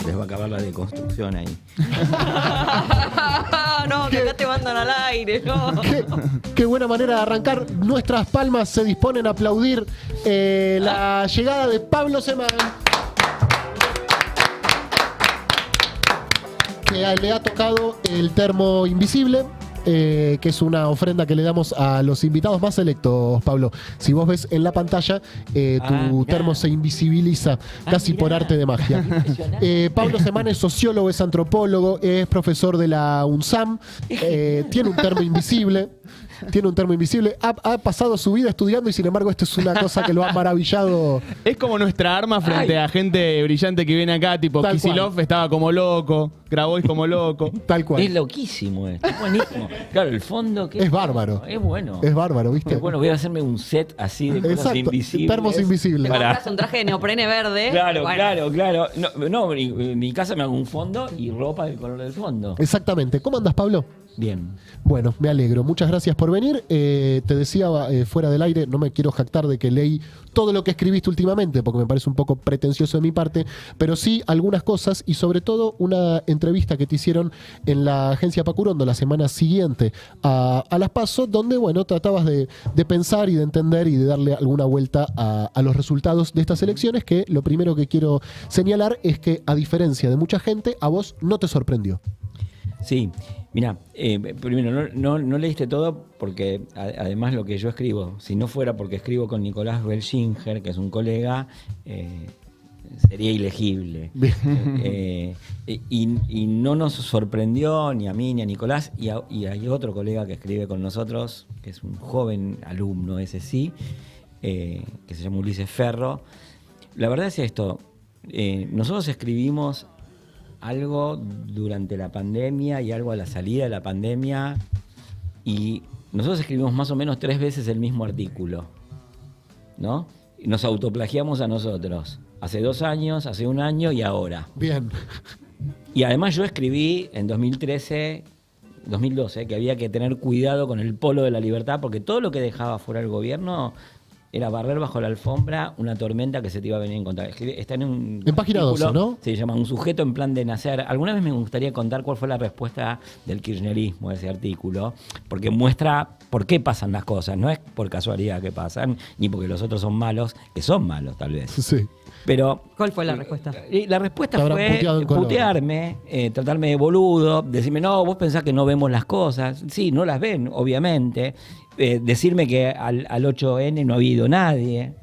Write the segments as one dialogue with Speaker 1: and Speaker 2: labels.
Speaker 1: les va a acabar la deconstrucción ahí.
Speaker 2: No, que acá te mandan al aire, no.
Speaker 3: Qué buena manera de arrancar. Nuestras palmas se disponen a aplaudir la llegada de Pablo Semán, que le ha tocado el termo invisible. Que es una ofrenda que le damos a los invitados más selectos, Pablo. Si vos ves en la pantalla, tu termo se invisibiliza casi por arte de magia. Pablo Semán es sociólogo, es antropólogo, es profesor de la UNSAM, tiene un termo invisible. Tiene un termo invisible, ha pasado su vida estudiando y sin embargo esto es una cosa que lo ha maravillado.
Speaker 4: Es como nuestra arma frente a gente brillante que viene acá, tipo
Speaker 3: Tal
Speaker 4: Kicillof
Speaker 3: cual.
Speaker 4: estaba como loco, Grabois como loco.
Speaker 3: Tal cual.
Speaker 1: Es loquísimo esto, es buenísimo. Claro, el fondo que
Speaker 3: Es bárbaro.
Speaker 1: Es bueno.
Speaker 3: Es bárbaro, ¿viste?
Speaker 1: Es bueno, voy a hacerme un set así de cosas
Speaker 3: Exacto,
Speaker 1: invisibles.
Speaker 3: termos invisibles.
Speaker 1: Para-
Speaker 2: Compras un traje de neoprene verde.
Speaker 1: Claro,
Speaker 2: Bueno.
Speaker 1: claro. No, en mi casa me hago un fondo y ropa del color del fondo.
Speaker 3: Exactamente. ¿Cómo andas, Pablo?
Speaker 1: Bien.
Speaker 3: Bueno, me alegro. Muchas gracias por venir. Te decía fuera del aire, no me quiero jactar de que leí todo lo que escribiste últimamente, porque me parece un poco pretencioso de mi parte, pero sí algunas cosas y sobre todo una entrevista que te hicieron en la agencia Pacurondo la semana siguiente a las PASO, donde, bueno, tratabas de pensar y de entender y de darle alguna vuelta a los resultados de estas elecciones, que lo primero que quiero señalar es que, a diferencia de mucha gente, a vos no te sorprendió.
Speaker 1: Sí, mira, primero, no leíste todo porque además lo que yo escribo, si no fuera porque escribo con Nicolás Belchinger, que es un colega, sería ilegible. Y no nos sorprendió ni a mí ni a Nicolás, y hay otro colega que escribe con nosotros, que es un joven alumno, ese sí, que se llama Ulises Ferro. La verdad es esto, nosotros escribimos algo durante la pandemia y algo a la salida de la pandemia, y nosotros escribimos más o menos 3 veces el mismo artículo, ¿no? Y nos autoplagiamos a nosotros, hace 2 años, hace 1 año y ahora.
Speaker 3: Bien.
Speaker 1: Y además yo escribí en 2012, que había que tener cuidado con el polo de la libertad, porque todo lo que dejaba fuera el gobierno era barrer bajo la alfombra una tormenta que se te iba a venir en contra. Está en
Speaker 3: página 12, ¿no?
Speaker 1: Se llama Un sujeto en plan de nacer. Alguna vez me gustaría contar cuál fue la respuesta del kirchnerismo a ese artículo, porque muestra por qué pasan las cosas. No es por casualidad que pasan, ni porque los otros son malos, que son malos tal vez.
Speaker 3: Sí.
Speaker 1: Pero
Speaker 2: ¿Cuál fue la respuesta?
Speaker 1: la respuesta
Speaker 3: Te habrán
Speaker 1: fue
Speaker 3: puteado en color.
Speaker 1: putearme, tratarme de boludo, decirme, no, vos pensás que no vemos las cosas. Sí, no las ven, obviamente. Decirme que al 8N no había ido nadie,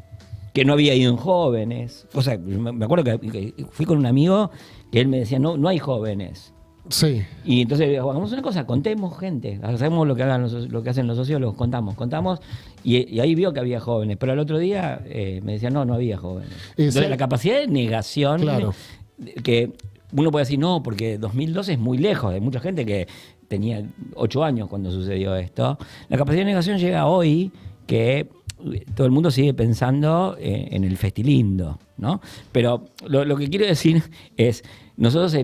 Speaker 1: que no había ido en jóvenes. O sea, me acuerdo que fui con un amigo que él me decía, no hay jóvenes.
Speaker 3: Sí.
Speaker 1: Y entonces le digo, hagamos una cosa, contemos gente, hacemos lo que hacen los sociólogos, contamos, y ahí vio que había jóvenes, pero al otro día me decían, no había jóvenes. Entonces la capacidad de negación,
Speaker 3: Claro.
Speaker 1: que uno puede decir, no, porque 2012 es muy lejos, hay mucha gente que tenía 8 años cuando sucedió esto. La capacidad de negación llega hoy, que todo el mundo sigue pensando en el festilindo, ¿no? Pero lo que quiero decir es, nosotros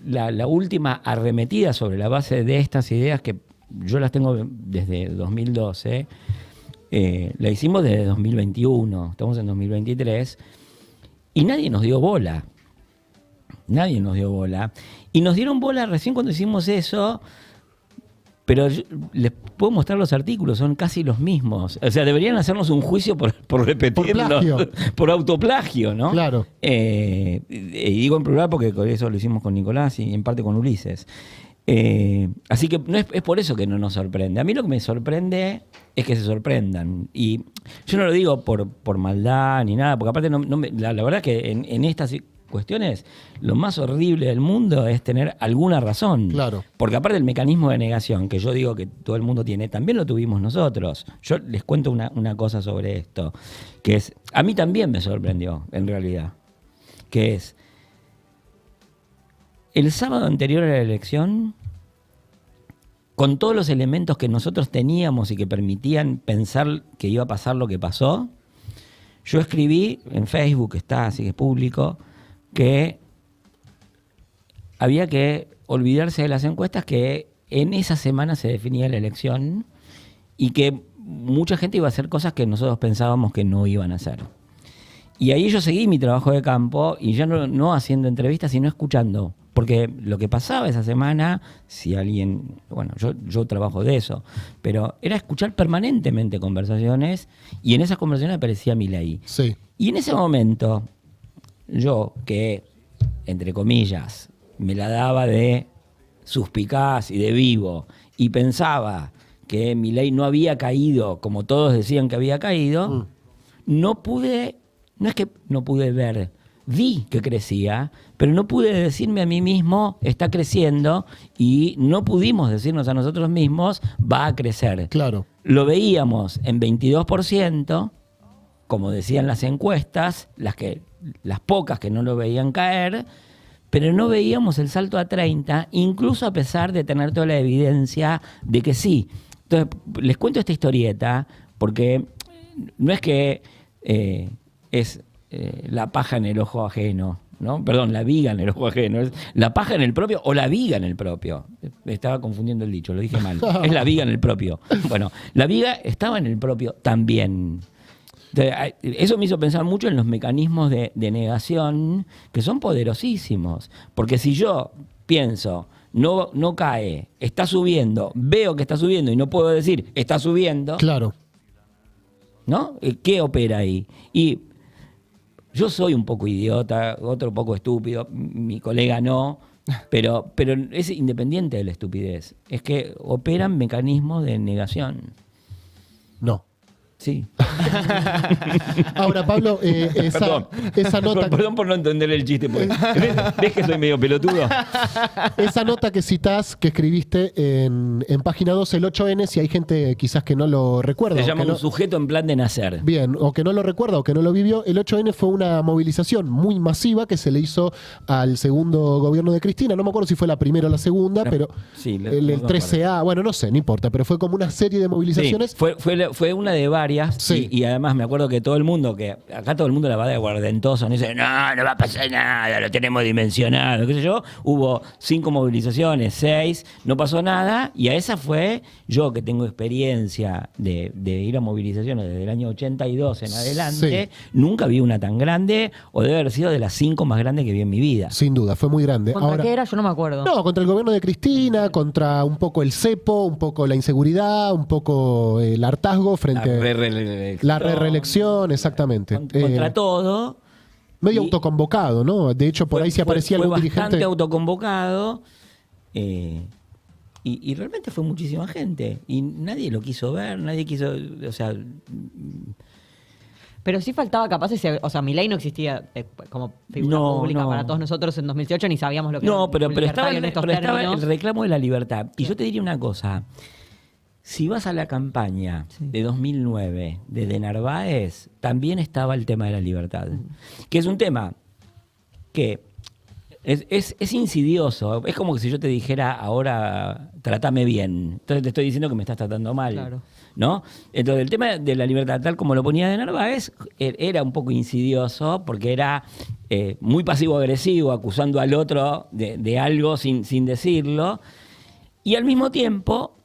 Speaker 1: la última arremetida sobre la base de estas ideas, que yo las tengo desde 2012, la hicimos desde 2021, estamos en 2023, y nadie nos dio bola. Nadie nos dio bola. Y nos dieron bola recién cuando hicimos eso, pero les puedo mostrar los artículos, son casi los mismos. O sea, deberían hacernos un juicio por repetirlo.
Speaker 3: Por plagio.
Speaker 1: Por autoplagio, ¿no?
Speaker 3: Claro.
Speaker 1: Y digo en plural porque con eso lo hicimos con Nicolás y en parte con Ulises. Así que no es por eso que no nos sorprende. A mí lo que me sorprende es que se sorprendan. Y yo no lo digo por maldad ni nada, porque aparte la verdad es que en estas cuestiones lo más horrible del mundo es tener alguna razón.
Speaker 3: Claro.
Speaker 1: Porque aparte el mecanismo de negación que yo digo que todo el mundo tiene, también lo tuvimos nosotros. Yo les cuento una cosa sobre esto, que es, a mí también me sorprendió, en realidad, que es, el sábado anterior a la elección, con todos los elementos que nosotros teníamos y que permitían pensar que iba a pasar lo que pasó, yo escribí en Facebook, está así que es público, que había que olvidarse de las encuestas, que en esa semana se definía la elección y que mucha gente iba a hacer cosas que nosotros pensábamos que no iban a hacer. Y ahí yo seguí mi trabajo de campo y ya no haciendo entrevistas, sino escuchando. Porque lo que pasaba esa semana, si alguien, bueno, yo trabajo de eso, pero era escuchar permanentemente conversaciones y en esas conversaciones aparecía Milei.
Speaker 3: Sí.
Speaker 1: Y en ese momento, yo que, entre comillas, me la daba de suspicaz y de vivo y pensaba que Milei no había caído como todos decían que había caído, no es que no pude ver, vi que crecía, pero no pude decirme a mí mismo, está creciendo, y no pudimos decirnos a nosotros mismos, va a crecer.
Speaker 3: Claro.
Speaker 1: Lo veíamos en 22%, como decían las encuestas, las pocas que no lo veían caer, pero no veíamos el salto a 30, incluso a pesar de tener toda la evidencia de que sí. Entonces, les cuento esta historieta, porque no es que es la paja en el ojo ajeno, ¿no? Perdón, la viga en el ojo ajeno. Es la paja en el propio o la viga en el propio. Estaba confundiendo el dicho, lo dije mal. Es la viga en el propio. Bueno, la viga estaba en el propio también. Entonces, eso me hizo pensar mucho en los mecanismos de negación, que son poderosísimos. Porque si yo pienso, no cae, está subiendo, veo que está subiendo y no puedo decir, está subiendo,
Speaker 3: Claro.
Speaker 1: ¿no? ¿Qué opera ahí? Y yo soy un poco idiota, otro un poco estúpido, mi colega no, pero es independiente de la estupidez. Es que operan mecanismos de negación.
Speaker 3: No.
Speaker 1: Sí.
Speaker 3: Ahora, Pablo,
Speaker 1: Perdón.
Speaker 3: esa nota...
Speaker 1: Perdón por no entender el chiste. ¿Ves que soy medio pelotudo?
Speaker 3: Esa nota que citás, que escribiste en página 2, el 8N, si hay gente quizás que no lo recuerda.
Speaker 1: Se
Speaker 3: o
Speaker 1: llama
Speaker 3: que no-
Speaker 1: un sujeto en plan de nacer.
Speaker 3: Bien, o que no lo recuerda o que no lo vivió, el 8N fue una movilización muy masiva que se le hizo al segundo gobierno de Cristina. No me acuerdo si fue la primera o la segunda, pero
Speaker 1: sí,
Speaker 3: el
Speaker 1: no me acuerdo.
Speaker 3: 13A, bueno, no sé, no importa, pero fue como una serie de
Speaker 1: Sí,
Speaker 3: movilizaciones.
Speaker 1: fue una de varias.
Speaker 3: Sí.
Speaker 1: Y además me acuerdo que acá todo el mundo la va de guardentoso, no dice, no va a pasar nada, lo tenemos dimensionado, qué sé yo. Hubo 5 movilizaciones, 6, no pasó nada, y a esa fue, yo que tengo experiencia de ir a movilizaciones desde el año 82 en adelante, nunca vi una tan grande, o debe haber sido de las 5 más grandes que vi en mi vida.
Speaker 3: Sin duda, fue muy grande.
Speaker 2: ¿Contra
Speaker 3: Ahora,
Speaker 2: qué era? Yo no me acuerdo.
Speaker 3: no, contra el gobierno de Cristina, contra un poco el cepo, un poco la inseguridad, un poco el hartazgo frente la reelección, exactamente.
Speaker 1: Contra todo.
Speaker 3: Medio
Speaker 1: y-
Speaker 3: autoconvocado, ¿no? De hecho, por ahí si aparecía
Speaker 1: fue
Speaker 3: algún
Speaker 1: bastante
Speaker 3: dirigente.
Speaker 1: autoconvocado, y realmente fue muchísima gente. Y nadie lo quiso ver, nadie quiso. O sea,
Speaker 2: Pero sí faltaba capaz ese... O sea, Milei no existía como figura
Speaker 1: No,
Speaker 2: pública
Speaker 1: no.
Speaker 2: para todos nosotros en 2018, ni sabíamos lo que era
Speaker 1: no,
Speaker 2: un
Speaker 1: pero estaba,
Speaker 2: libertario en estos
Speaker 1: pero estaba el
Speaker 2: términos.
Speaker 1: reclamo de la libertad. Y yo te diría una cosa. Si vas a la campaña de 2009 de Narváez, también estaba el tema de la libertad. Que es un tema que es insidioso. Es como que si yo te dijera, ahora trátame bien. Entonces te estoy diciendo que me estás tratando mal.
Speaker 2: Claro.
Speaker 1: ¿No? Entonces el tema de la libertad, tal como lo ponía de Narváez, era un poco insidioso porque era muy pasivo-agresivo, acusando al otro de algo sin decirlo. Y al mismo tiempo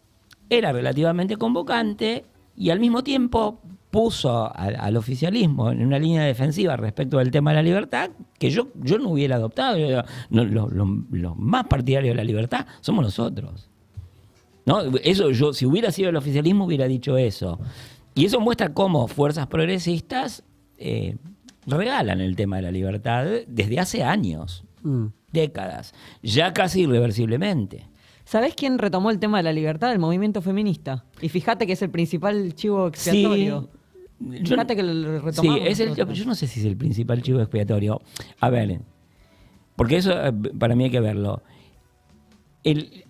Speaker 1: era relativamente convocante y al mismo tiempo puso al oficialismo en una línea defensiva respecto del tema de la libertad que yo no hubiera adoptado. Los más partidarios de la libertad somos nosotros. ¿No? Eso si hubiera sido el oficialismo hubiera dicho eso. Y eso muestra cómo fuerzas progresistas regalan el tema de la libertad desde hace años, décadas, ya casi irreversiblemente.
Speaker 2: ¿Sabés quién retomó el tema de la libertad? El movimiento feminista. Y fíjate que es el principal chivo expiatorio. Fíjate que lo retomamos.
Speaker 1: Sí, yo no sé si es el principal chivo expiatorio. A ver, porque eso para mí hay que verlo.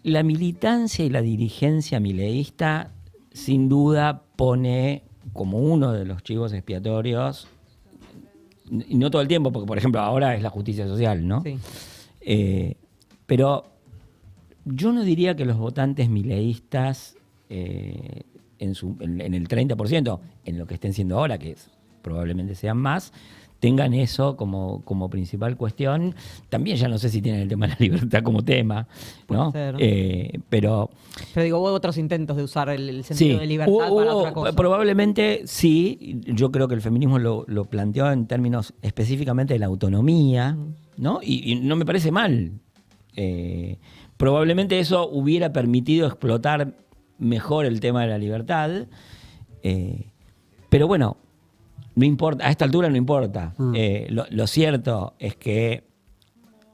Speaker 1: La militancia y la dirigencia mileísta sin duda pone como uno de los chivos expiatorios, y no todo el tiempo, porque por ejemplo ahora es la justicia social, ¿no?
Speaker 2: Sí.
Speaker 1: Pero yo no diría que los votantes mileístas en el 30%, en lo que estén siendo ahora, que probablemente sean más, tengan eso como principal cuestión. También ya no sé si tienen el tema de la libertad como tema, ¿no? Pero
Speaker 2: digo, hubo otros intentos de usar el sentido de libertad para otra cosa.
Speaker 1: Probablemente sí. Yo creo que el feminismo lo planteó en términos específicamente de la autonomía, ¿no? Y no me parece mal. Probablemente eso hubiera permitido explotar mejor el tema de la libertad. Pero bueno, no importa, a esta altura no importa. Lo cierto es que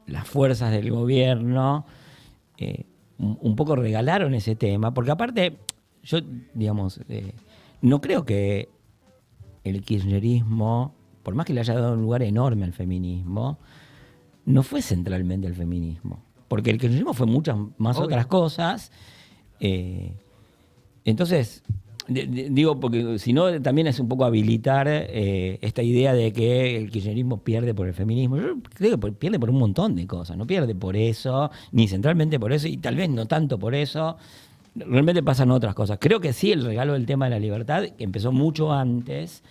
Speaker 1: las fuerzas del gobierno un poco regalaron ese tema, porque aparte, yo, digamos, no creo que el kirchnerismo, por más que le haya dado un lugar enorme al feminismo, no fue centralmente el feminismo, porque el kirchnerismo fue muchas más otras cosas. Entonces, digo, porque si no, también es un poco habilitar esta idea de que el kirchnerismo pierde por el feminismo. Yo creo que pierde por un montón de cosas. No pierde por eso, ni centralmente por eso, y tal vez no tanto por eso. Realmente pasan otras cosas. Creo que sí, el regalo del tema de la libertad, que empezó mucho antes.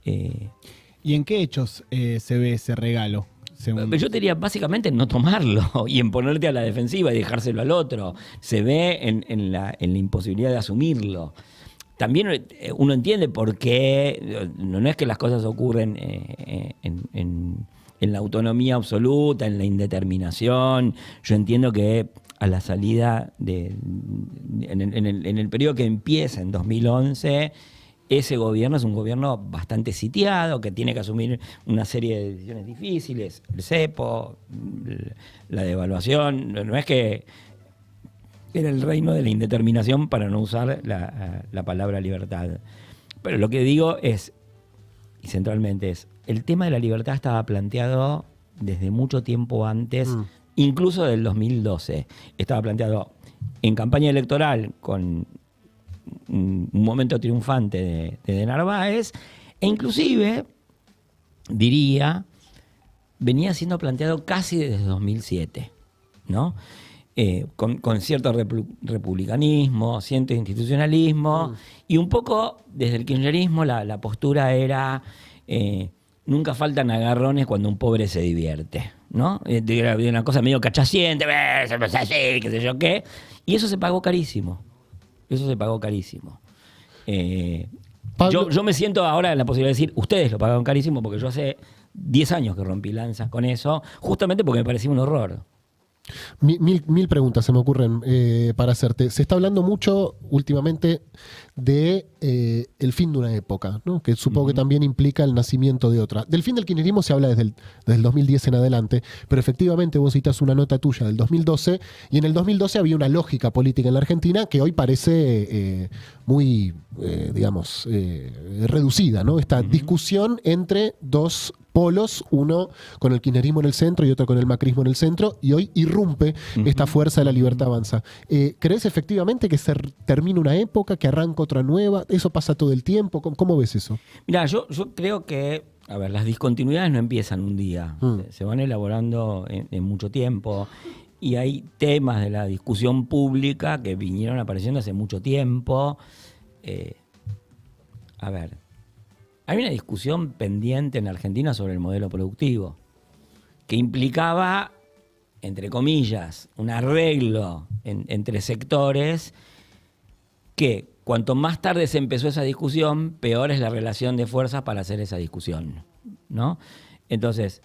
Speaker 4: ¿Y en qué hechos se ve ese regalo?
Speaker 1: Yo te diría básicamente en no tomarlo y en ponerte a la defensiva y dejárselo al otro. Se ve en la imposibilidad de asumirlo. También uno entiende por qué, no es que las cosas ocurren en la autonomía absoluta, en la indeterminación. Yo entiendo que a la salida en el periodo que empieza en 2011, ese gobierno es un gobierno bastante sitiado, que tiene que asumir una serie de decisiones difíciles, el cepo, la devaluación. No es que era el reino de la indeterminación, para no usar la palabra libertad. Pero lo que digo es, y centralmente es, el tema de la libertad estaba planteado desde mucho tiempo antes, incluso del 2012. Estaba planteado en campaña electoral con un momento triunfante de Narváez, e inclusive, diría, venía siendo planteado casi desde 2007, ¿no? Con cierto republicanismo, cierto institucionalismo, y un poco desde el kirchnerismo la postura era nunca faltan agarrones cuando un pobre se divierte, ¿no? Era una cosa medio cachaciente, qué sé yo qué, y eso se pagó carísimo. Yo me siento ahora en la posibilidad de decir, ustedes lo pagaron carísimo, porque yo hace 10 años que rompí lanzas con eso, justamente porque me parecía un horror.
Speaker 3: Mil preguntas se me ocurren para hacerte. Se está hablando mucho últimamente de el fin de una época, ¿no? Que supongo que también implica el nacimiento de otra. Del fin del kirchnerismo se habla desde el 2010 en adelante, pero efectivamente vos citas una nota tuya del 2012, y en el 2012 había una lógica política en la Argentina que hoy parece muy, reducida, ¿no? Esta discusión entre dos polos, uno con el kirchnerismo en el centro y otro con el macrismo en el centro, y hoy irrumpe esta fuerza de la libertad avanza. ¿Crees efectivamente que se termina una época, que arranca otra nueva? ¿Eso pasa todo el tiempo? ¿Cómo ves eso?
Speaker 1: Mirá, yo creo que, a ver, las discontinuidades no empiezan un día, se van elaborando en mucho tiempo, y hay temas de la discusión pública que vinieron apareciendo hace mucho tiempo. Hay una discusión pendiente en Argentina sobre el modelo productivo, que implicaba, entre comillas, un arreglo entre sectores, que cuanto más tarde se empezó esa discusión, peor es la relación de fuerzas para hacer esa discusión, ¿no? Entonces,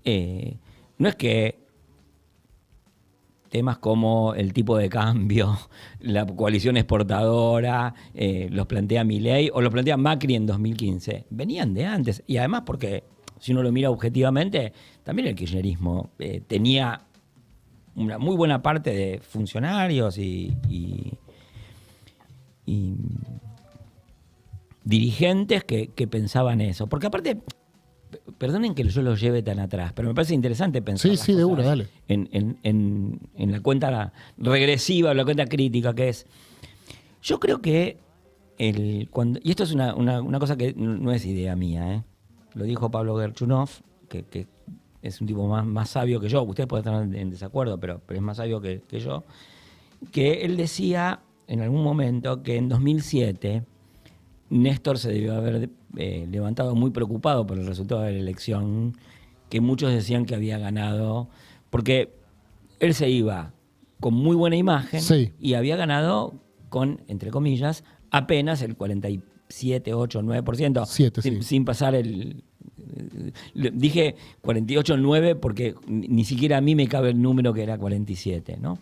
Speaker 1: no es que temas como el tipo de cambio, la coalición exportadora, los plantea Milei o los plantea Macri en 2015. Venían de antes. Y además porque, si uno lo mira objetivamente, también el kirchnerismo tenía una muy buena parte de funcionarios y dirigentes que pensaban eso. Porque aparte, perdonen que yo los lleve tan atrás, pero me parece interesante pensar las
Speaker 3: de
Speaker 1: cosas
Speaker 3: una, dale.
Speaker 1: En la cuenta regresiva, la cuenta crítica, que es, yo creo que y esto es una cosa que no es idea mía, lo dijo Pablo Gerchunov, que es un tipo más sabio que yo, ustedes pueden estar en desacuerdo, pero es más sabio que yo, que él decía en algún momento que en 2007 Néstor se debió haber levantado muy preocupado por el resultado de la elección, que muchos decían que había ganado, porque él se iba con muy buena imagen y había ganado con, entre comillas, apenas el 47, 8, 9%,
Speaker 3: 7,
Speaker 1: sin pasar el... Dije 48, 9 porque ni siquiera a mí me cabe el número que era 47, ¿no?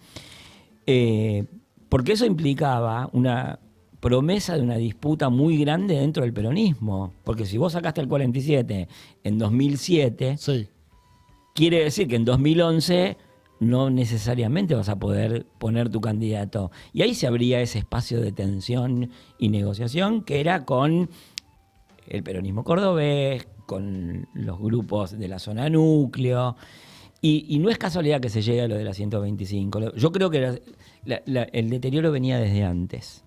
Speaker 1: Porque eso implicaba una promesa de una disputa muy grande dentro del peronismo. Porque si vos sacaste el 47 en 2007, quiere decir que en 2011 no necesariamente vas a poder poner tu candidato. Y ahí se abría ese espacio de tensión y negociación que era con el peronismo cordobés, con los grupos de la zona núcleo. Y no es casualidad que se llegue a lo de la 125. Yo creo que el deterioro venía desde antes,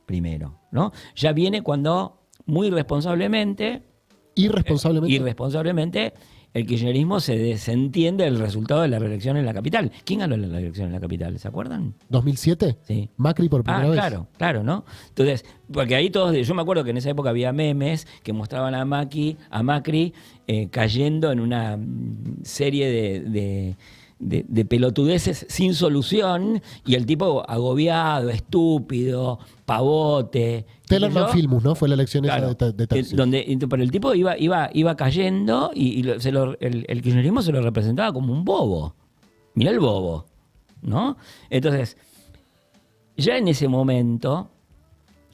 Speaker 1: primero, ¿no? Ya viene cuando muy irresponsablemente, el kirchnerismo se desentiende del resultado de la reelección en la capital. ¿Quién ganó la reelección en la capital? ¿Se acuerdan?
Speaker 3: ¿2007?
Speaker 1: Sí.
Speaker 3: Macri por primera vez.
Speaker 1: Claro, ¿no? Entonces, porque ahí todos, yo me acuerdo que en esa época había memes que mostraban a Macri cayendo en una serie de pelotudeces sin solución, y el tipo agobiado, estúpido, pavote.
Speaker 3: Tellerman Filmus, ¿no? Fue la elección esa de Tarcísio.
Speaker 1: Pero el tipo iba cayendo y el kirchnerismo se lo representaba como un bobo. Mirá el bobo, ¿no? Entonces, ya en ese momento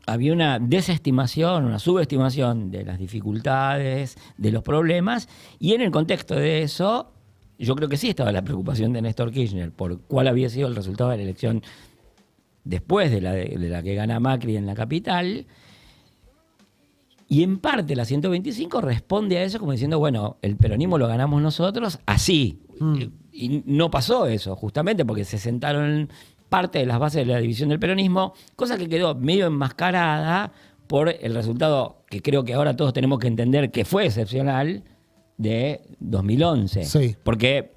Speaker 1: había una desestimación, una subestimación de las dificultades, de los problemas, y en el contexto de eso, yo creo que sí estaba la preocupación de Néstor Kirchner por cuál había sido el resultado de la elección después de la que gana Macri en la capital. Y en parte la 125 responde a eso como diciendo, bueno, el peronismo lo ganamos nosotros así. Y no pasó eso, justamente porque se sentaron parte de las bases de la división del peronismo, cosa que quedó medio enmascarada por el resultado que creo que ahora todos tenemos que entender que fue excepcional, de 2011.
Speaker 3: Sí.
Speaker 1: Porque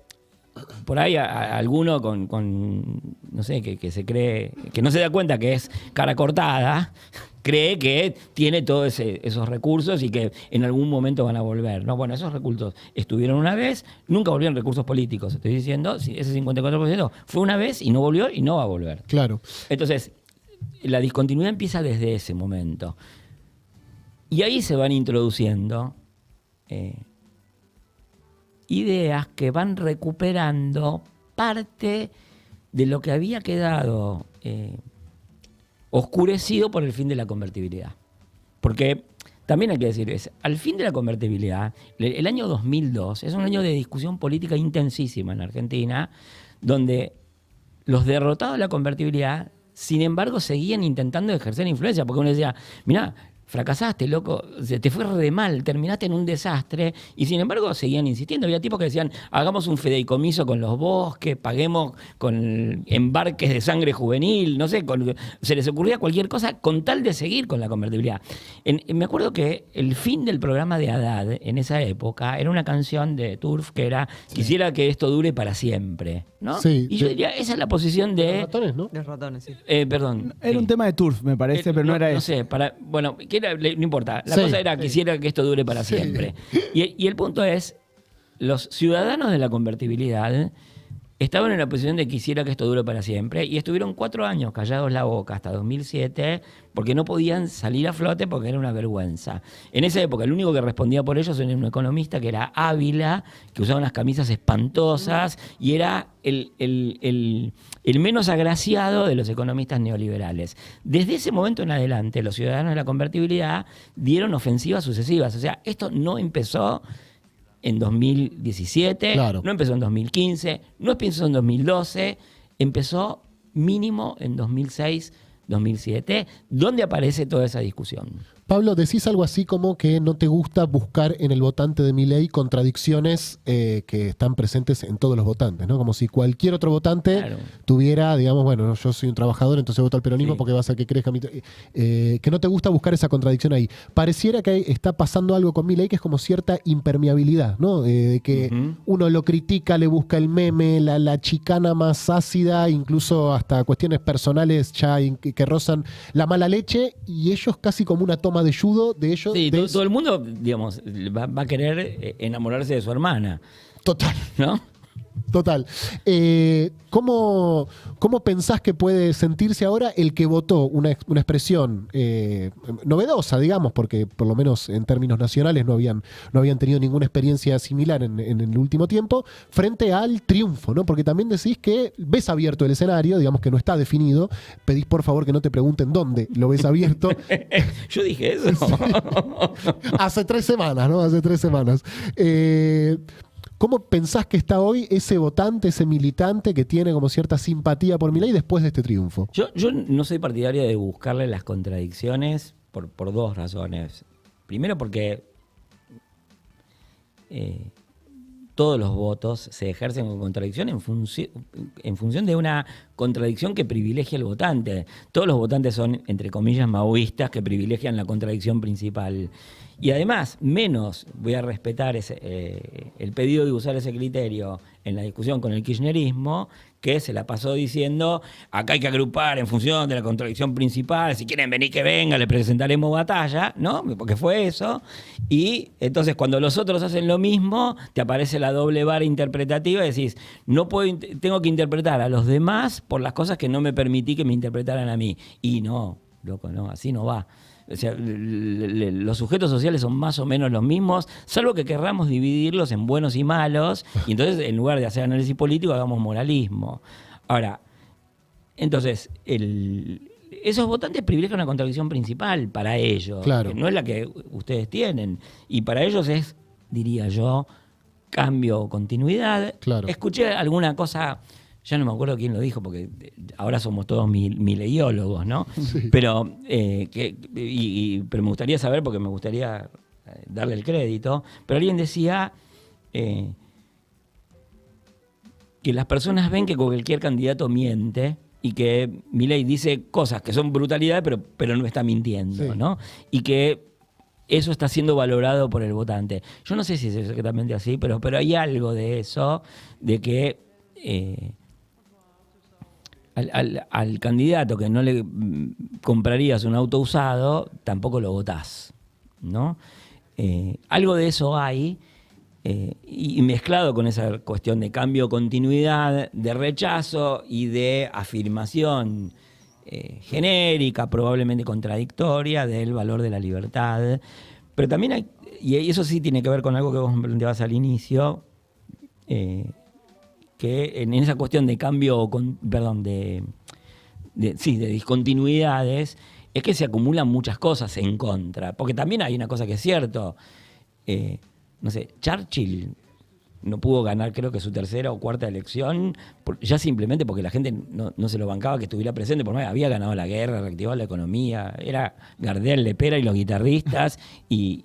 Speaker 1: por ahí alguno con no sé, que se cree, que no se da cuenta que es cara cortada, cree que tiene todos esos recursos y que en algún momento van a volver. No, bueno, esos recursos estuvieron una vez, nunca volvieron recursos políticos. Estoy diciendo, ese 54% fue una vez y no volvió y no va a volver.
Speaker 3: Claro.
Speaker 1: Entonces, la discontinuidad empieza desde ese momento. Y ahí se van introduciendo ideas que van recuperando parte de lo que había quedado oscurecido por el fin de la convertibilidad. Porque también hay que decir, al fin de la convertibilidad, el año 2002 es un año de discusión política intensísima en Argentina, donde los derrotados de la convertibilidad, sin embargo, seguían intentando ejercer influencia, porque uno decía, mirá, fracasaste, loco, te fue re mal, terminaste en un desastre, y sin embargo seguían insistiendo. Había tipos que decían, hagamos un fideicomiso con los bosques, paguemos con embarques de sangre juvenil, no sé, se les ocurría cualquier cosa con tal de seguir con la convertibilidad. Me acuerdo que el fin del programa de Haddad en esa época era una canción de Turf que era, quisiera que esto dure para siempre, ¿no?
Speaker 3: Sí,
Speaker 1: y yo diría, esa es la posición de...
Speaker 3: Los ratones, ¿no?
Speaker 2: Los ratones, sí.
Speaker 1: Perdón.
Speaker 4: Era un tema de Turf, me parece, pero no era eso.
Speaker 1: No sé, bueno, no importa. La cosa era, quisiera que esto dure para siempre. Y el punto es, los ciudadanos de la convertibilidad estaban en la posición de quisiera que esto dure para siempre, y estuvieron 4 años callados la boca hasta 2007 porque no podían salir a flote porque era una vergüenza. En esa época el único que respondía por ellos era un economista que era Ávila, que usaba unas camisas espantosas y era el menos agraciado de los economistas neoliberales. Desde ese momento en adelante los ciudadanos de la convertibilidad dieron ofensivas sucesivas. O sea, esto no empezó en 2017, no empezó en 2015, no empezó en 2012, empezó mínimo en 2006, 2007, donde aparece toda esa discusión.
Speaker 3: Pablo, decís algo así como que no te gusta buscar en el votante de Milei contradicciones que están presentes en todos los votantes, ¿no? Como si cualquier otro votante tuviera, digamos, bueno, yo soy un trabajador, entonces voto al peronismo porque va a hacer que crezca que no te gusta buscar esa contradicción ahí. Pareciera que está pasando algo con Milei que es como cierta impermeabilidad, ¿no? De que uno lo critica, le busca el meme, la chicana más ácida, incluso hasta cuestiones personales ya que rozan la mala leche, y ellos casi como una toma toma de judo de ellos.
Speaker 1: Sí, todo el mundo, digamos, va a querer enamorarse de su hermana.
Speaker 3: Total.
Speaker 1: ¿No?
Speaker 3: Total. ¿Cómo pensás que puede sentirse ahora el que votó una expresión novedosa, digamos, porque por lo menos en términos nacionales no habían tenido ninguna experiencia similar en el último tiempo, frente al triunfo, ¿no? Porque también decís que ves abierto el escenario, digamos que no está definido, pedís por favor que no te pregunten dónde lo ves abierto.
Speaker 1: Yo dije eso.
Speaker 3: Sí. Hace 3 semanas, ¿no? Hace 3 semanas. ¿Cómo pensás que está hoy ese votante, ese militante que tiene como cierta simpatía por Milei después de este triunfo?
Speaker 1: Yo no soy partidario de buscarle las contradicciones por 2 razones. Primero porque todos los votos se ejercen con contradicción en función de una contradicción que privilegia al votante. Todos los votantes son, entre comillas, maoístas que privilegian la contradicción principal. Y además, menos voy a respetar el pedido de usar ese criterio en la discusión con el kirchnerismo, que se la pasó diciendo, acá hay que agrupar en función de la contradicción principal, si quieren venir que venga, le presentaremos batalla, ¿no? Porque fue eso. Y entonces cuando los otros hacen lo mismo, te aparece la doble vara interpretativa y decís, tengo que interpretar a los demás por las cosas que no me permití que me interpretaran a mí. Y no, loco, no, así no va. O sea, los sujetos sociales son más o menos los mismos, salvo que querramos dividirlos en buenos y malos, y entonces en lugar de hacer análisis político hagamos moralismo. Ahora, entonces, esos votantes privilegian una contradicción principal para ellos,
Speaker 3: claro,
Speaker 1: que no es la que ustedes tienen, y para ellos es, diría yo, cambio o continuidad.
Speaker 3: Claro.
Speaker 1: Escuché alguna cosa... Ya no me acuerdo quién lo dijo, porque ahora somos todos mileiólogos, ¿no?
Speaker 3: Sí.
Speaker 1: Pero, pero me gustaría saber, porque me gustaría darle el crédito, pero alguien decía que las personas ven que cualquier candidato miente y que Milei dice cosas que son brutalidades, pero no está mintiendo,
Speaker 3: sí,
Speaker 1: ¿no? Y que eso está siendo valorado por el votante. Yo no sé si es exactamente así, pero hay algo de eso, de que... Al candidato que no le comprarías un auto usado, tampoco lo votás, ¿no? Algo de eso hay, y mezclado con esa cuestión de cambio, continuidad, de rechazo y de afirmación genérica, probablemente contradictoria, del valor de la libertad. Pero también hay, y eso sí tiene que ver con algo que vos me planteabas al inicio, que en esa cuestión de cambio, de discontinuidades, es que se acumulan muchas cosas en contra. Porque también hay una cosa que es cierto. No sé, Churchill no pudo ganar, creo que su 3ª o 4ª elección, ya simplemente porque la gente no se lo bancaba que estuviera presente, porque había ganado la guerra, reactivado la economía, era Gardel, Lepera y los guitarristas, y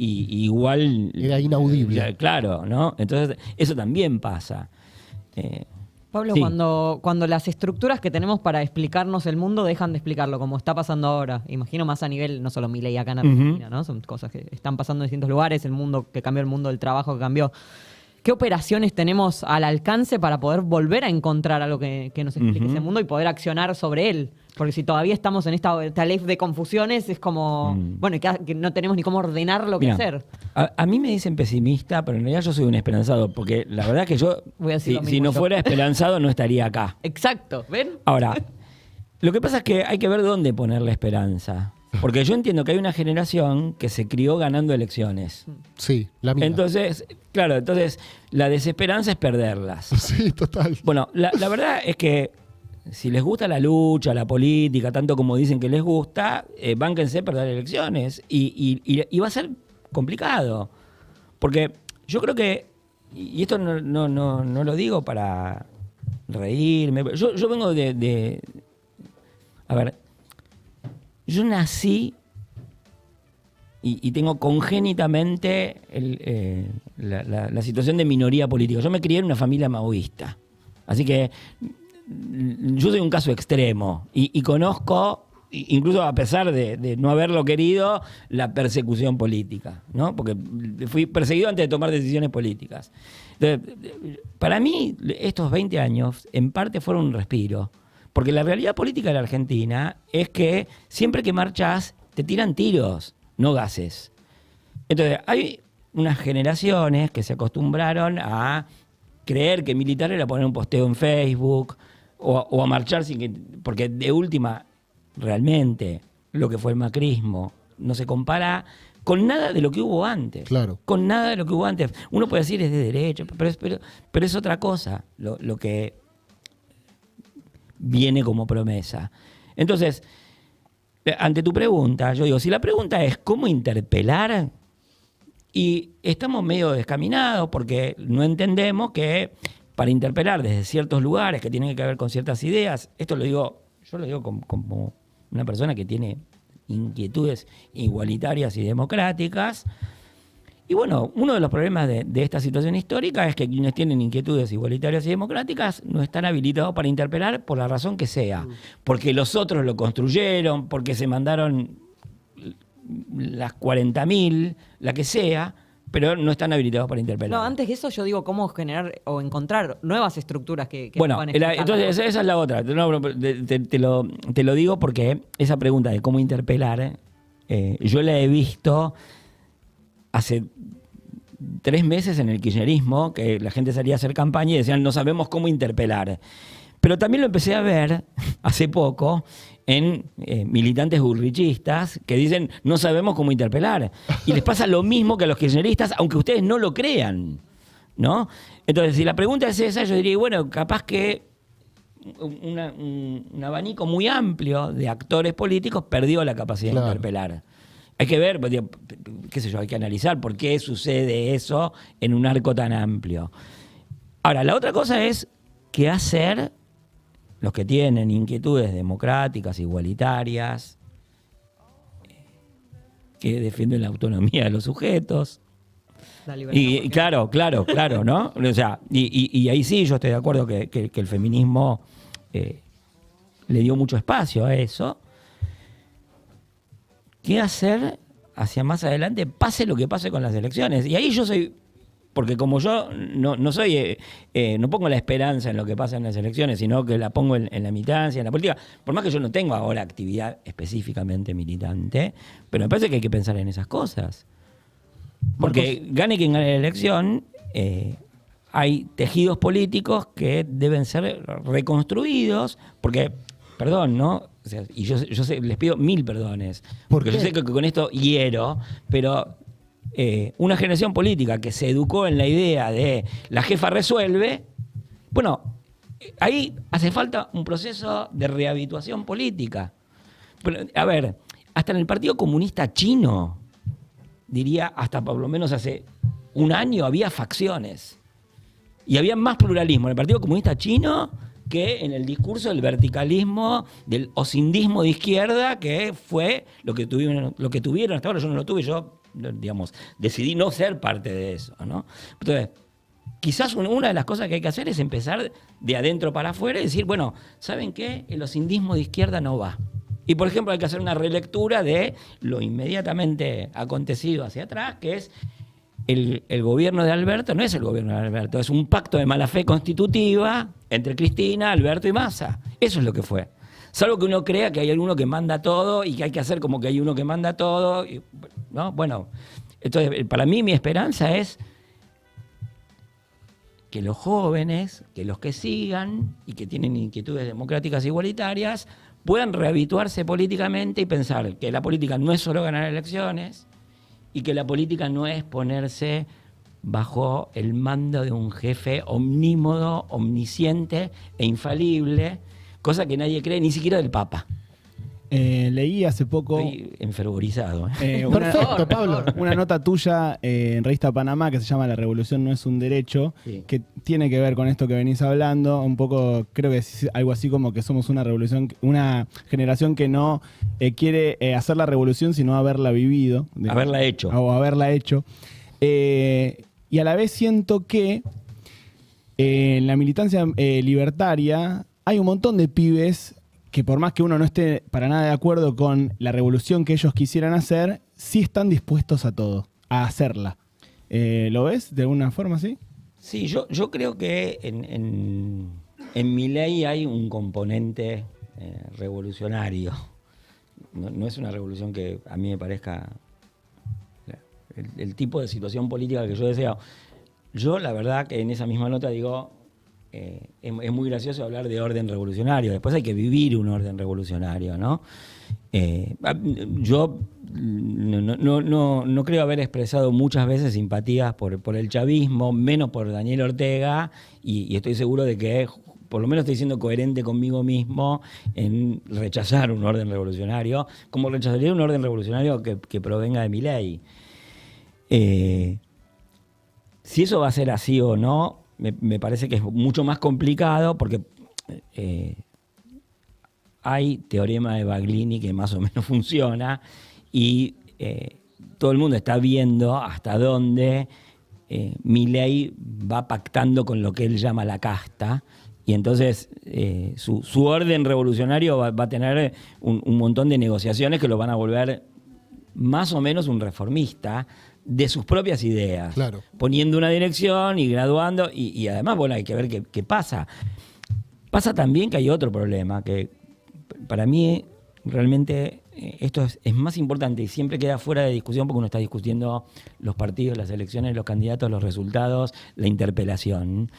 Speaker 1: igual...
Speaker 3: Era inaudible.
Speaker 1: Claro, ¿no? Entonces, eso también pasa.
Speaker 2: Pablo,
Speaker 1: sí.
Speaker 2: cuando las estructuras que tenemos para explicarnos el mundo dejan de explicarlo, como está pasando ahora, imagino más a nivel, no solo Milei acá en Argentina, ¿no? Son cosas que están pasando en distintos lugares, el mundo que cambió, el mundo del trabajo que cambió. ¿Qué operaciones tenemos al alcance para poder volver a encontrar algo que nos explique ese mundo y poder accionar sobre él? Porque si todavía estamos en esta ley de confusiones, es como, bueno, que no tenemos ni cómo ordenar lo que hacer.
Speaker 1: A mí me dicen pesimista, pero en realidad yo soy un esperanzado, porque la verdad que yo, si no fuera esperanzado, no estaría acá.
Speaker 2: Exacto, ¿ven?
Speaker 1: Ahora, lo que pasa es que hay que ver dónde poner la esperanza. Porque yo entiendo que hay una generación que se crió ganando elecciones.
Speaker 3: Sí, la mía.
Speaker 1: Entonces, claro, la desesperanza es perderlas.
Speaker 3: Sí, total.
Speaker 1: Bueno, la verdad es que si les gusta la lucha, la política, tanto como dicen que les gusta, bánquense perder elecciones. Y va a ser complicado. Porque yo creo que, y esto no lo digo para reírme, yo vengo de a ver, yo nací y tengo congénitamente la situación de minoría política. Yo me crié en una familia maoísta. Así que yo soy un caso extremo y conozco, incluso a pesar de no haberlo querido, la persecución política, ¿no? Porque fui perseguido antes de tomar decisiones políticas. Entonces, para mí, estos 20 años, en parte fueron un respiro. Porque la realidad política de la Argentina es que siempre que marchás te tiran tiros. no gases. Entonces, hay unas generaciones que se acostumbraron a creer que militar era poner un posteo en Facebook o a marchar sin que... Porque de última, realmente, lo que fue el macrismo no se compara con nada de lo que hubo antes.
Speaker 3: Claro.
Speaker 1: Con nada de lo que hubo antes. Uno puede decir es de derecho, pero es otra cosa lo que viene como promesa. Entonces, ante tu pregunta, yo digo, si la pregunta es ¿cómo interpelar? Y estamos medio descaminados porque no entendemos que para interpelar desde ciertos lugares que tienen que ver con ciertas ideas, esto lo digo, yo lo digo como una persona que tiene inquietudes igualitarias y democráticas. Y bueno, uno de los problemas de esta situación histórica es que quienes tienen inquietudes igualitarias y democráticas no están habilitados para interpelar por la razón que sea. Porque los otros lo construyeron, porque se mandaron las 40.000, la que sea, pero no están habilitados para interpelar.
Speaker 2: No, antes de eso yo digo cómo generar o encontrar nuevas estructuras que
Speaker 1: bueno,
Speaker 2: puedan explicar.
Speaker 1: entonces esa es la otra. No, te lo digo porque esa pregunta de cómo interpelar, yo la he visto hace 3 meses en el kirchnerismo, que la gente salía a hacer campaña y decían no sabemos cómo interpelar. Pero también lo empecé a ver hace poco en militantes bullrichistas que dicen no sabemos cómo interpelar. Y les pasa lo mismo que a los kirchneristas, aunque ustedes no lo crean, ¿no? Entonces, si la pregunta es esa, yo diría, bueno, capaz que un abanico muy amplio de actores políticos perdió la capacidad de interpelar. Hay que ver, qué sé yo, hay que analizar por qué sucede eso en un arco tan amplio. Ahora, la otra cosa es qué hacer los que tienen inquietudes democráticas, igualitarias, que defienden la autonomía de los sujetos. Y claro, ¿no? O sea, y ahí sí yo estoy de acuerdo que el feminismo le dio mucho espacio a eso. ¿Qué hacer hacia más adelante, pase lo que pase con las elecciones? Y ahí yo soy, porque como yo no soy, no pongo la esperanza en lo que pasa en las elecciones, sino que la pongo en la militancia, en la política, por más que yo no tengo ahora actividad específicamente militante, pero me parece que hay que pensar en esas cosas. Porque gane quien gane la elección, hay tejidos políticos que deben ser reconstruidos, porque, perdón, ¿no? O sea, y yo sé, les pido 1000 perdones, porque yo sé que con esto hiero, pero una generación política que se educó en la idea de la jefa resuelve, bueno, ahí hace falta un proceso de rehabituación política. Pero, a ver, hasta en el Partido Comunista Chino, diría hasta por lo menos hace un año, había facciones. Y había más pluralismo en el Partido Comunista Chino que en el discurso del verticalismo, del osindismo de izquierda, que fue lo que tuvieron hasta ahora. Yo no lo tuve, yo, digamos, decidí no ser parte de eso, ¿no? Entonces, quizás una de las cosas que hay que hacer es empezar de adentro para afuera y decir, bueno, ¿saben qué? El osindismo de izquierda no va. Y, por ejemplo, hay que hacer una relectura de lo inmediatamente acontecido hacia atrás, que es el gobierno de Alberto, no es el gobierno de Alberto, es un pacto de mala fe constitutiva entre Cristina, Alberto y Massa. Eso es lo que fue. Salvo que uno crea que hay alguno que manda todo y que hay que hacer como que hay uno que manda todo, ¿no? Bueno, entonces, para mí mi esperanza es que los jóvenes, que los que sigan y que tienen inquietudes democráticas igualitarias, puedan rehabituarse políticamente y pensar que la política no es solo ganar elecciones y que la política no es ponerse bajo el mando de un jefe omnímodo, omnisciente e infalible, cosa que nadie cree, ni siquiera del Papa.
Speaker 4: Leí hace poco...
Speaker 1: Estoy enfervorizado.
Speaker 3: Perfecto, Pablo.
Speaker 4: Una nota tuya en Revista Panamá que se llama La revolución no es un derecho,
Speaker 1: Sí.
Speaker 4: que tiene que ver con esto que venís hablando. Un poco, creo que es algo así como que somos una revolución, una generación que no quiere hacer la revolución, sino haberla vivido.
Speaker 1: Haberla hecho.
Speaker 4: O haberla hecho. Y a la vez siento que en la militancia libertaria hay un montón de pibes que por más que uno no esté para nada de acuerdo con la revolución que ellos quisieran hacer, sí están dispuestos a todo, a hacerla. ¿Lo ves de alguna forma así?
Speaker 1: Sí, yo creo que en Milei hay un componente revolucionario. No es una revolución que a mí me parezca el tipo de situación política que yo deseo. Yo, la verdad, que en esa misma nota digo, es muy gracioso hablar de orden revolucionario. Después hay que vivir un orden revolucionario, ¿no? Yo no creo haber expresado muchas veces simpatías por el chavismo, menos por Daniel Ortega, y estoy seguro de que por lo menos estoy siendo coherente conmigo mismo en rechazar un orden revolucionario, como rechazaría un orden revolucionario que provenga de Milei. Si eso va a ser así o no, me parece que es mucho más complicado porque hay teorema de Baglini que más o menos funciona y todo el mundo está viendo hasta dónde Milei va pactando con lo que él llama la casta. Y entonces su orden revolucionario va a tener un montón de negociaciones que lo van a volver más o menos un reformista de sus propias ideas,
Speaker 3: Claro.
Speaker 1: poniendo una dirección y graduando, y además, bueno, hay que ver qué pasa. Pasa también que hay otro problema, que para mí realmente esto es más importante y siempre queda fuera de discusión porque uno está discutiendo los partidos, las elecciones, los candidatos, los resultados, la interpelación,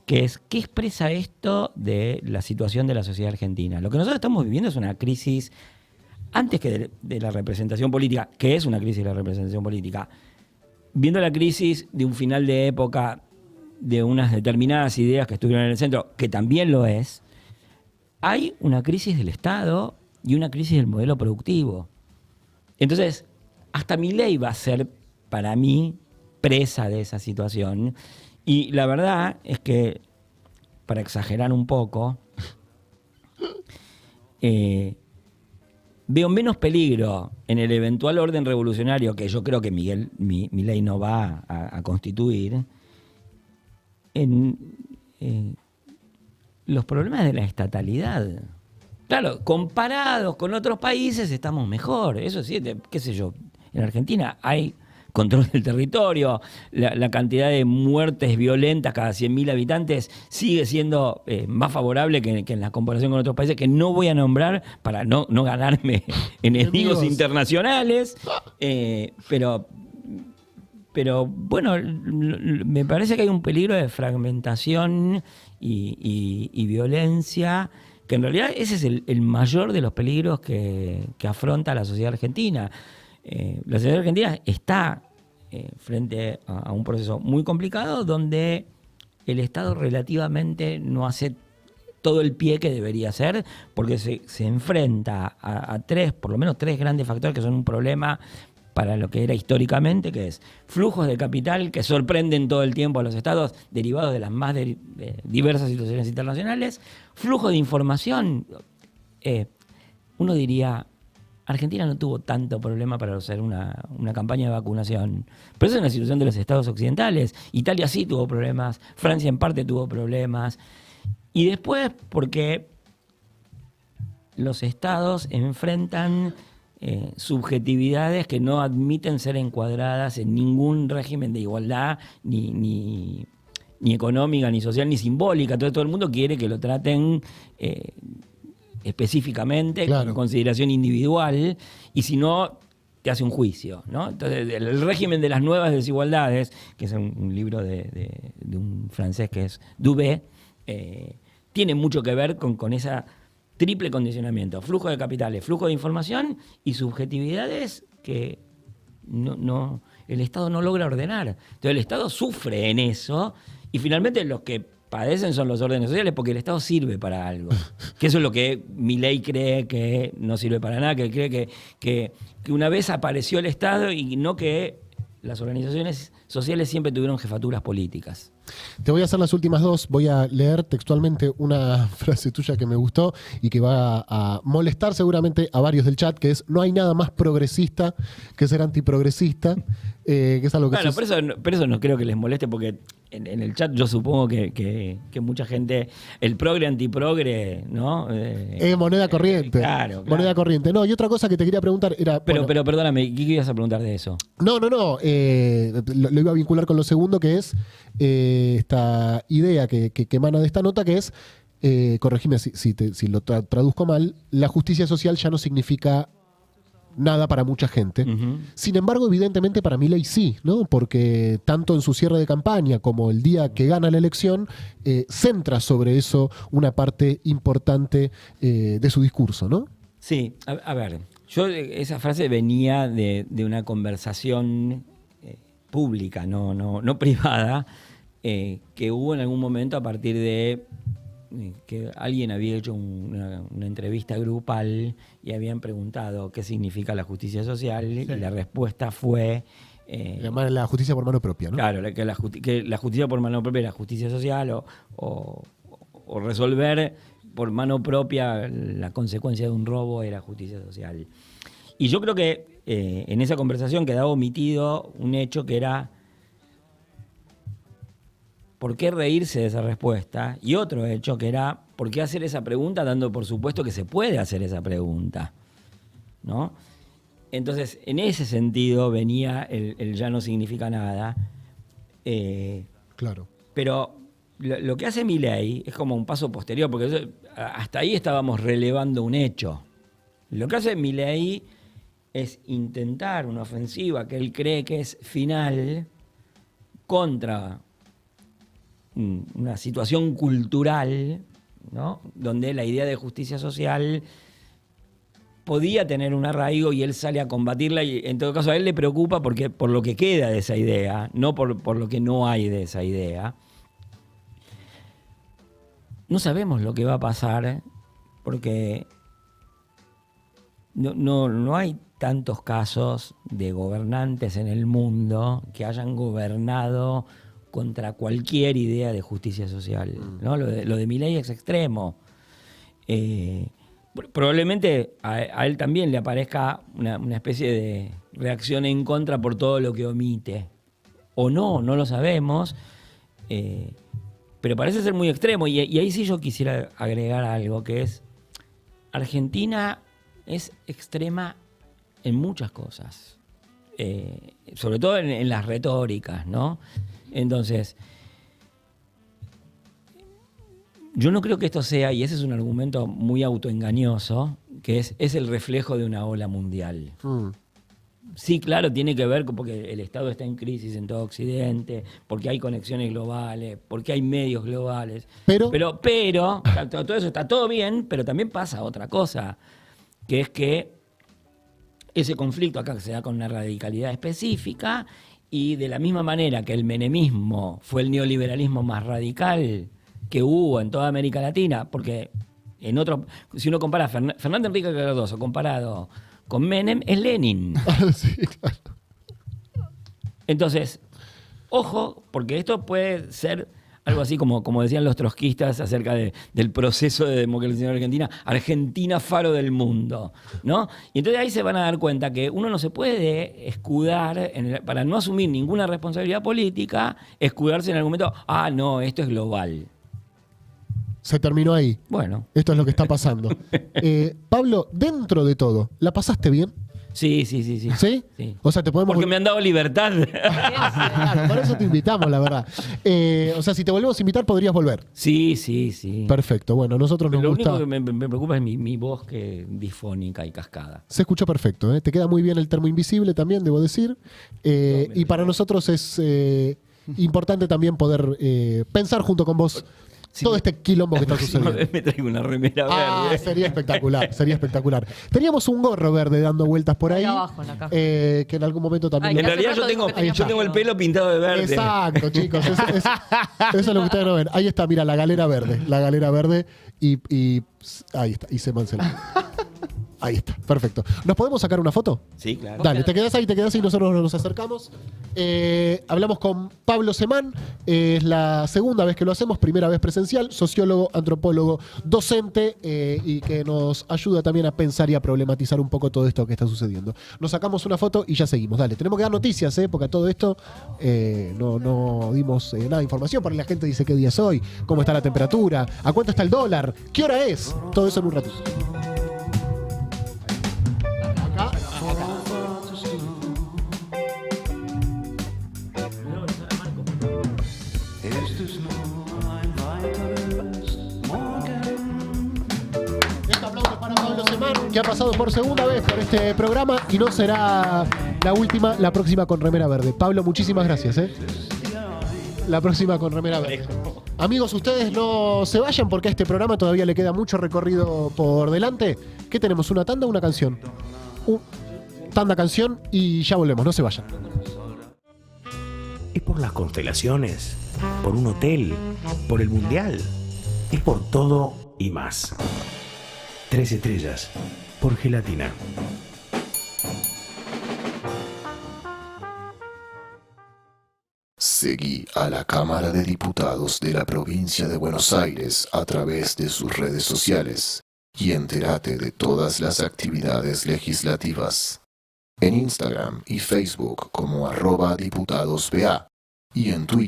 Speaker 1: que es ¿qué expresa esto de la situación de la sociedad argentina? Lo que nosotros estamos viviendo es una crisis, antes que de la representación política, que es una crisis de la representación política, viendo la crisis de un final de época, de unas determinadas ideas que estuvieron en el centro, que también lo es, hay una crisis del Estado y una crisis del modelo productivo. Entonces, hasta Milei va a ser, para mí, presa de esa situación. Y la verdad es que, para exagerar un poco, veo menos peligro en el eventual orden revolucionario que yo creo que Milei no va a constituir, en los problemas de la estatalidad. Claro, comparados con otros países estamos mejor. Eso sí, qué sé yo, en Argentina hay control del territorio, la cantidad de muertes violentas cada 100.000 habitantes sigue siendo más favorable que en la comparación con otros países que no voy a nombrar para no ganarme enemigos internacionales, pero bueno, me parece que hay un peligro de fragmentación y violencia, que en realidad ese es el mayor de los peligros que afronta la sociedad argentina. La sociedad argentina está frente a un proceso muy complicado donde el Estado relativamente no hace todo el pie que debería hacer porque se enfrenta a por lo menos tres grandes factores que son un problema para lo que era históricamente, que es flujos de capital que sorprenden todo el tiempo a los estados derivados de las más diversas situaciones internacionales, flujo de información. Uno diría, Argentina no tuvo tanto problema para hacer una campaña de vacunación, pero esa es una situación de los estados occidentales. Italia sí tuvo problemas, Francia en parte tuvo problemas, y después porque los estados enfrentan subjetividades que no admiten ser encuadradas en ningún régimen de igualdad, ni económica, ni social, ni simbólica. Entonces todo el mundo quiere que lo traten específicamente, claro, con consideración individual, y si no, te hace un juicio, ¿no? Entonces el régimen de las nuevas desigualdades, que es un libro de un francés que es Dubé, tiene mucho que ver con esa triple condicionamiento: flujo de capitales, flujo de información y subjetividades que el Estado no logra ordenar. Entonces el Estado sufre en eso y finalmente los que padecen son los órdenes sociales porque el Estado sirve para algo. Que eso es lo que Milei cree que no sirve para nada, que él cree que una vez apareció el Estado y no que las organizaciones sociales siempre tuvieron jefaturas políticas.
Speaker 3: Te voy a hacer las últimas dos. Voy a leer textualmente una frase tuya que me gustó y que va a molestar seguramente a varios del chat, que es: no hay nada más progresista que ser antiprogresista. Que es algo que
Speaker 1: bueno, pero eso no creo que les moleste, porque en el chat yo supongo que mucha gente, el progre antiprogre, ¿no?
Speaker 3: Es moneda corriente.
Speaker 1: Claro.
Speaker 3: Moneda corriente. No, y otra cosa que te quería preguntar era...
Speaker 1: Pero perdóname, ¿qué ibas a preguntar de eso?
Speaker 3: No. Lo iba a vincular con lo segundo, que es esta idea que emana de esta nota, que es, corregime si lo traduzco mal, la justicia social ya no significa nada para mucha gente. Sin embargo, evidentemente para Milei sí, ¿no? Porque tanto en su cierre de campaña como el día que gana la elección, centra sobre eso una parte importante de su discurso, ¿no?
Speaker 1: Sí, a ver, esa frase venía de una conversación pública, no privada, que hubo en algún momento a partir de que alguien había hecho una entrevista grupal y habían preguntado qué significa la justicia social, y la respuesta fue...
Speaker 3: la justicia por mano propia, ¿no?
Speaker 1: Claro, que la justicia por mano propia era justicia social o resolver por mano propia la consecuencia de un robo era justicia social. Y yo creo que en esa conversación quedaba omitido un hecho que era ¿por qué reírse de esa respuesta? Y otro hecho que era ¿por qué hacer esa pregunta dando por supuesto que se puede hacer esa pregunta? ¿No? Entonces, en ese sentido venía el ya no significa nada.
Speaker 3: Claro.
Speaker 1: Pero lo que hace Milei es como un paso posterior, porque hasta ahí estábamos relevando un hecho. Lo que hace Milei es intentar una ofensiva que él cree que es final contra una situación cultural, ¿no? Donde la idea de justicia social podía tener un arraigo y él sale a combatirla, y en todo caso a él le preocupa por lo que queda de esa idea, no por lo que no hay de esa idea. No sabemos lo que va a pasar porque no hay tantos casos de gobernantes en el mundo que hayan gobernado contra cualquier idea de justicia social, ¿no? Lo de Milei es extremo. Probablemente a él también le aparezca una especie de reacción en contra por todo lo que omite. O no lo sabemos. Pero parece ser muy extremo. Y ahí sí yo quisiera agregar algo, que es Argentina es extrema en muchas cosas. Sobre todo en las retóricas, ¿no? Entonces, yo no creo que esto sea, y ese es un argumento muy autoengañoso, que es el reflejo de una ola mundial. Sí, claro, tiene que ver porque el Estado está en crisis en todo Occidente, porque hay conexiones globales, porque hay medios globales. Pero todo eso está todo bien, pero también pasa otra cosa, que es que ese conflicto acá se da con una radicalidad específica, y de la misma manera que el menemismo fue el neoliberalismo más radical que hubo en toda América Latina, porque si uno compara Fernando Enrique Cardoso comparado con Menem, es Lenin.
Speaker 3: Sí, claro.
Speaker 1: Entonces, ojo, porque esto puede ser algo así como decían los trotskistas acerca del proceso de democratización argentina, Argentina faro del mundo, ¿no? Y entonces ahí se van a dar cuenta que uno no se puede escudar, para no asumir ninguna responsabilidad política, escudarse en el argumento, no, esto es global.
Speaker 3: Se terminó ahí.
Speaker 1: Bueno.
Speaker 3: Esto es lo que está pasando. Pablo, dentro de todo, ¿la pasaste bien?
Speaker 1: Sí.
Speaker 3: ¿Sí?
Speaker 1: Sí.
Speaker 3: O sea, te podemos...
Speaker 1: Porque me han dado libertad.
Speaker 3: Claro, por eso te invitamos, la verdad. O sea, si te volvemos a invitar, podrías volver.
Speaker 1: Sí.
Speaker 3: Perfecto. Bueno, a nosotros nos
Speaker 1: Lo
Speaker 3: gusta...
Speaker 1: único que me preocupa es mi voz que difónica y cascada.
Speaker 3: Se escuchó perfecto, ¿eh? Te queda muy bien el termo invisible también, debo decir. Y para nosotros es importante también poder pensar junto con vos todo este quilombo que está sucediendo.
Speaker 1: Me traigo una remera verde.
Speaker 3: Sería espectacular. Teníamos un gorro verde dando vueltas por ahí.
Speaker 2: Abajo en la caja.
Speaker 3: Que en algún momento también...
Speaker 1: En realidad yo tengo el pelo pintado de verde.
Speaker 3: Exacto, chicos. Eso es lo que ustedes no ven. Ahí está, mira, la galera verde. Y ahí está. Y se manceló. Ahí está, perfecto. ¿Nos podemos sacar una foto?
Speaker 1: Sí, claro.
Speaker 3: Dale, te quedás ahí y nosotros nos acercamos. Hablamos con Pablo Semán. Es la segunda vez que lo hacemos, primera vez presencial, sociólogo, antropólogo, docente, y que nos ayuda también a pensar y a problematizar un poco todo esto que está sucediendo. Nos sacamos una foto y ya seguimos. Dale, tenemos que dar noticias, porque a todo esto no dimos nada de información, porque la gente dice qué día es hoy, cómo está la temperatura, a cuánto está el dólar, qué hora es. Todo eso en un ratito. Alemán, que ha pasado por segunda vez por este programa y no será la última, la próxima con remera verde. Pablo, muchísimas gracias. La próxima con remera verde. Amigos, ustedes no se vayan porque a este programa todavía le queda mucho recorrido por delante. ¿Qué tenemos? ¿Una tanda o una canción? Tanda, canción y ya volvemos. No se vayan.
Speaker 5: Es por las constelaciones, por un hotel, por el mundial. Es por todo y más. 3 estrellas por Gelatina.
Speaker 6: Seguí a la Cámara de Diputados de la Provincia de Buenos Aires a través de sus redes sociales y entérate de todas las actividades legislativas. En Instagram y Facebook como @diputadosBA y en Twitter